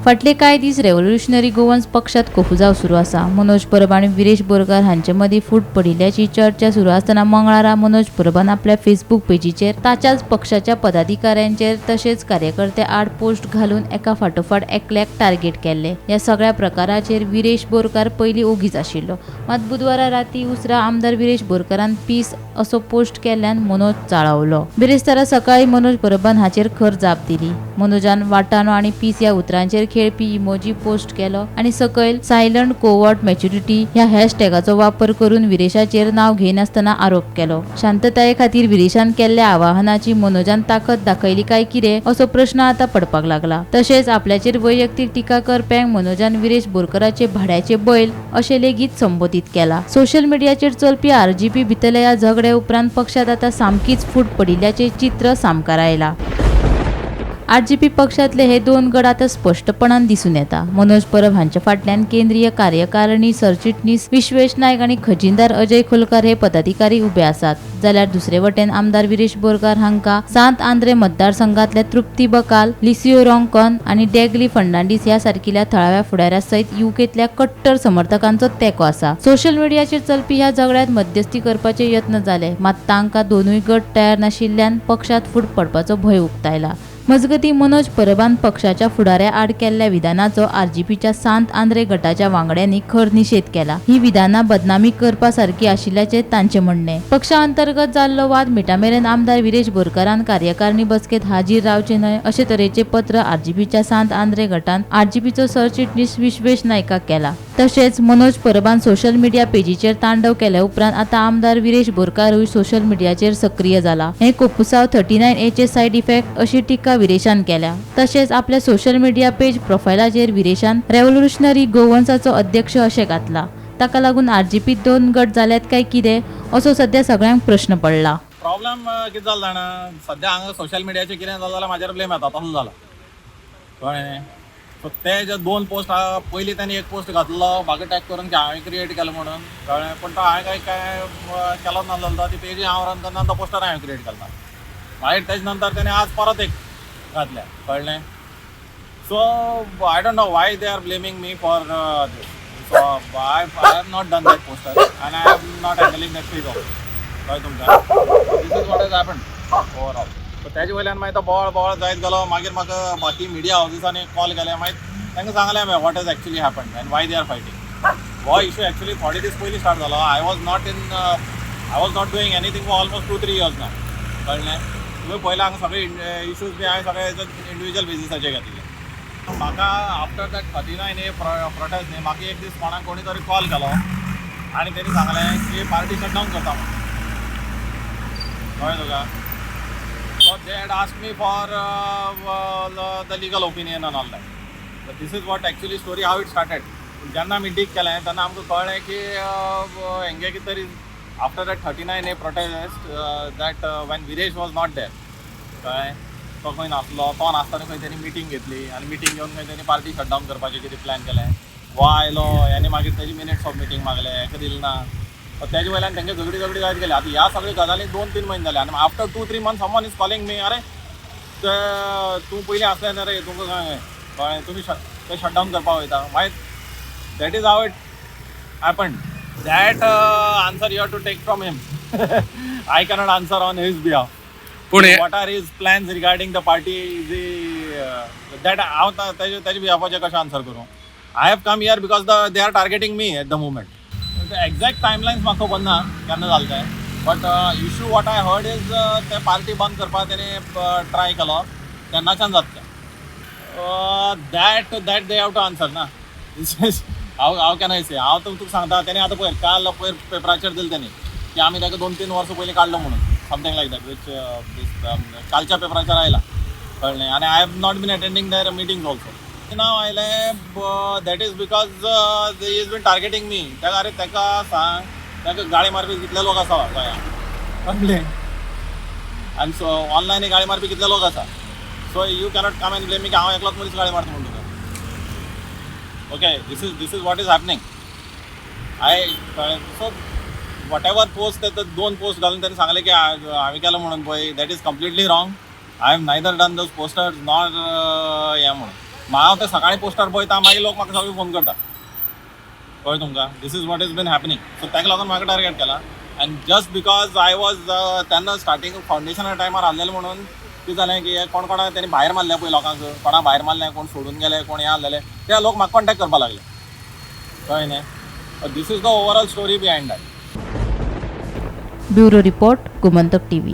फाटले कांय दीस revolutionary Goans पक्षात कोफुजाव सुरू आसा. मनोज परब आनी विरेश बोरकार हांचे मदीं फूट पडिल्ल्याची चर्चा सुरू आसतना मंगळारा मनोज परबान आपल्या फेसबूक पेजीचेर ताच्याच पक्षाच्या पदाधिकाऱ्यांचेर तशेंच कार्यकर्ते आड पोस्ट घालून एका फाटोफाट एकल्याक टार्गेट केल्ले. ह्या सगळ्या प्रकाराचेर विरेश बोरकार पयलीं ओगीच आशिल्लो. मात बुधवारा राती उसरा आमदार विरेश बोरकारान पीस असो पोस्ट केल्ल्यान मनोज चाळवलो. बिरेस्तारा सकाळी मनोज परबान हाचेर खर जाप दिली. मनोजान वाटाणो आनी पीस ह्या उतरांचेर खेळपी इमोजी पोस्ट केलो आनी सकयल सायलंट कोवर्ट मॅच्युरिटी ह्या हॅशटॅगाचो वापर करून विरेशाचेर नाव घेनासतना आरोप केलो. शांतताये खातीर विरेशान केल्ल्या आवाहनाची मनोजान ताकद दाखयली काय कितें असो प्रश्न आता पडपाक लागला. तशेंच आपल्याचेर वैयक्तीक टिका करप्यांक मनोजान विरेश बोरकाराचे भाड्याचे बैल अशें लेगीत संबोधीत केला. सोशल मिडियाचेर चलपी आरजीपी भितरल्या ह्या झगड्या उपरांत पक्षात आता सामकीच फूट पडिल्ल्याचे चित्र सामकार आयला. आरजीपी पक्षातले हे दोन गट आता स्पष्टपणान दिसून येता. मनोज परब हांच्या फाटल्यान केंद्रीय कार्यकारिणी सरचिटणीस विश्वेश नायक आनी खजिनदार अजय खोलकार हे पदाधिकारी उबे आसात. जाल्यार दुसरे वटेन आमदार विरेश बोरकार हांका सांत आंद्रे मतदारसंघातल्या तृप्ती बकाल, लिसिओ रॉन्कॉन आनी डेगली फर्नांडीस ह्या सारकिल्या थळाव्या फुडाऱ्या सयत युकेतल्या कट्टर समर्थकांचो तेंको आसा. सोशल मिडियाचेर चलपी ह्या झगड्यात मध्यस्थी करपाचे यत्न जाले, मात तांकां दोनूय गट तयार नाशिल्ल्यान पक्षात फूट पडपाचो भंय उक्तायला. मजगतीं मनोज परबान पक्षाच्या फुडाऱ्या आड केल्ल्या विधानाचो आरजीपीच्या सांत आंद्रे गटाच्या वांगड्यांनी खर निशेध केला. ही विधानां बदनामी करपा सारखी आशिल्ल्याचे तांचे म्हणणे. पक्षा अंतर्गत जाल्लो वाद मिटामेरेन आमदार विरेश बोरकारान कार्यकारिणी बसकेत हाजीर रावचे न्हय अशे तरेचे पत्र आरजीपीच्या सांत आंद्रे गटान आरजीपीचो सरचिटणीस विश्वेश नायकाक केला. तशेंच मनोज परबान सोशल मिडिया पेजीचेर तांडव केल्या उपरांत आता आमदार विरेश बोरकारूय सोशल मिडियाचेर सक्रिय जाला. हे कोपुसाव 39A चे सायड इफेक्ट अशी टिका विरेशान केल्या. तशेंच आपल्या सोशल मिडिया पेज प्रोफायलाचेर विरेशान रेव्होल्युशनरी गोवन्साचो अध्यक्ष अशें घातला. ताका लागून आरजीपीत दोन गट जाल्यात काय कितें असो सध्या सगळ्यांक प्रश्न पडला. प्रॉब्लेम कितें जाला जाणा, सध्या हांगा सोशल मिडियाचेर कितें जालें जाल्यार म्हाजेर ब्लेम येता तसो जाला कळ्ळें. सो ते जे दोन पोस्ट पयलीं तांणी एक पोस्ट घातलो म्हाका टॅग करून की हांवें क्रिएट केलो म्हणून कळ्ळें, पण तो हांवें काय केलो नासलो. ती पेजी हांव रन करना, तो पोस्टर हांवें क्रिएट केलो. मागीर तेजे नंतर ताणें आज परत एक घातल्या कळ्ळें. So I don't know why they are blaming me for this. So I have not done that poster and I have not handling that page also. कळ्ळें तुमकां. This is what has happen overall. So तेजे वयल्यान मागीर तो बोवाळ जायत गेलो. मागीर म्हाका बाकी मिडिया हावजीसांनी कॉल केले. मागीर तांकां सांगलें हांवें what has actually happen and Y they R fighting. हो इशू एक्चुली 40 दीस पयलीं स्टार्ट जालो. I was not doing anything for almost 2-3 years नाव कळ्ळें. तुवें पयला हांगा सगळे इश्यूज बी हांवें सगळे इंडिविज्युअल बेजिसाचेर घेतले. म्हाका आफ्टर दॅट 39A प्रोटेस्ट न्ही म्हाका एक दीस कोणाक कोणी तरी कॉल केलो आनी तेणी सांगलें की पार्टी शटडावन करता म्हणून. कळ्ळें तुका. So they had asked me for the legal opinion and all that. So this is what actually story how it started. जेन्ना आमी डीग केलें तेन्ना आमकां कळ्ळें की हेंगे कितें तरी after that 39A protest that when Viresh was not there कळ्ळें, तो खंय नासलो. तो नासतना खंय तेणी मिटींग घेतली आनी मिटींग घेवन खंय तेणी पार्टी शटडावन करपाचें कितें प्लॅन केलें. हो आयलो, हेणी मागीर तेजी मिनिट्स ऑफ मिटींग मागले, हेका दिलें ना. तेजे वयल्यान तेंगे झगडी जायत गेले. आतां ह्या सगळ्या गजालीक 2-3 म्हयने जाले आनी after 2-3 months someone is calling me, अरे तूं पयलीं आसलें ना रे, तुमकां काय कळ्ळें, तुमी ते शटडावन करपाक वयता. मागीर that is how it happened. That answer you have to take from him. I cannot answer on his behalf. What are his plans regarding the party? That हांव ताजे बिहाफाचेर कशें आन्सर करूं. I have come here because they are targeting me at the moment. The exact timelines म्हाका खबर ना केन्ना जालें तें. But issue what I heard is ते पार्टी बंद करपाक तेणी ट्राय केलो तेन्नाच्यान जाता तें. That they have to answer ना. हांव केन्ना से हांव तुका सांगता. तेणी आतां पळय काल पयर पेपराचेर दिलें तेणी की आमी ताका 2-3 वर्सां पयलीं काडलो म्हणून समथींग लायक दॅट वीच कालच्या पेपराचेर आयला कळ्ळें. आनी I have not been attending their meetings also. नाव आयलें that is because they is been targeting me. तेका अरे तेका सांग, तेका गाळी मारपी कितले लोक आसा गोंयांत कळ्ळें. आनी सो ऑनलायन गाळी मारपी कितले लोक आसा. So you cannot come and blame me की हांव एकलोच मनीस गाळी मारता म्हणून तुका. Okay, this is what is happening. So whatever post ते 2 पोस्ट घालून त्यांनी सांगले की हांवें केलं म्हणून पळय, that is completely wrong. I have neither done those posters nor हें म्हणून हांव ते सकाळीं पोस्टर पळयता मागीर लोक म्हाका सगळे फोन करता कळ्ळें तुमकां this is what is been happening so ताका लागून म्हाका टार्गेट केला and just because I was तेन्ना स्टार्टींग फावंडेशना टायमार आहलेलें म्हणून कितें जालें की कोण कोणाक तेणी भायर मारलें पळय लोकांक कोणाक भायर मारलें कोण सोडून गेले कोण हें आहलेले ते लोक म्हाका कॉन्टॅक्ट करपाक लागले कळ्ळें न्ही this is the overall story behind that bureau report Gomantak TV.